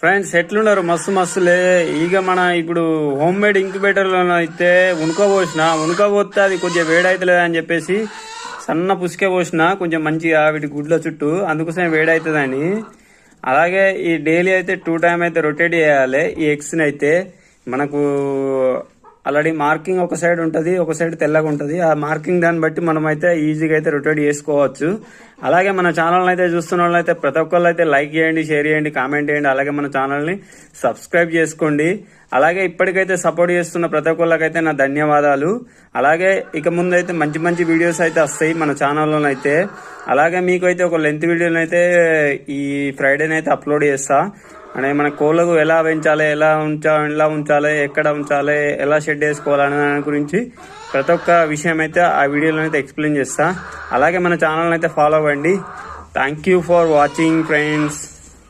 Friends ఎట్లున్నారు? మస్తు మస్తులే. ఇక మన ఇప్పుడు హోమ్ మేడ్ ఇంక్యుబేటర్లో అయితే ఉనకపోతే అది కొంచెం వేడైతలేదు అని చెప్పేసి సన్న పుసికే పోసిన కొంచెం మంచిగా వీటి గుడ్ల చుట్టూ, అందుకోసమే వేడవుతుందని. అలాగే ఈ డైలీ అయితే 2 టైమ్ అయితే రొటేట్ చేయాలి. ఈ ఎగ్స్ని అయితే మనకు ఆల్రెడీ మార్కింగ్ ఒక సైడ్ ఉంటుంది, ఒక సైడ్ తెల్లగా ఉంటుంది. ఆ మార్కింగ్ దాన్ని బట్టి మనం అయితే ఈజీగా అయితే రొటేట్ చేసుకోవచ్చు. అలాగే మన ఛానల్ అయితే చూస్తున్న వాళ్ళు అయితే ప్రతి ఒక్కళ్ళు అయితే లైక్ చేయండి, షేర్ చేయండి, కామెంట్ చేయండి. అలాగే మన ఛానల్ని సబ్స్క్రైబ్ చేసుకోండి. అలాగే ఇప్పటికైతే సపోర్ట్ చేస్తున్న ప్రతి ఒక్కళ్ళకైతే నా ధన్యవాదాలు. అలాగే ఇక ముందు అయితే మంచి మంచి వీడియోస్ అయితే వస్తాయి మన ఛానల్లో అయితే. అలాగే మీకు అయితే ఒక లెంత్ వీడియోని అయితే ఈ ఫ్రైడేనైతే అప్లోడ్ చేస్తా. అంటే మన కోళ్ళకు ఎలా పెంచాలి, ఎలా ఉంచాలి, ఎక్కడ ఉంచాలి, ఎలా షెడ్ వేసుకోవాలనే దాని గురించి ప్రతి ఒక్క విషయం అయితే ఆ వీడియోలో అయితే ఎక్స్ప్లెయిన్ చేస్తా. అలాగే మన ఛానల్ అయితే ఫాలో అవ్వండి. Thank you for watching friends.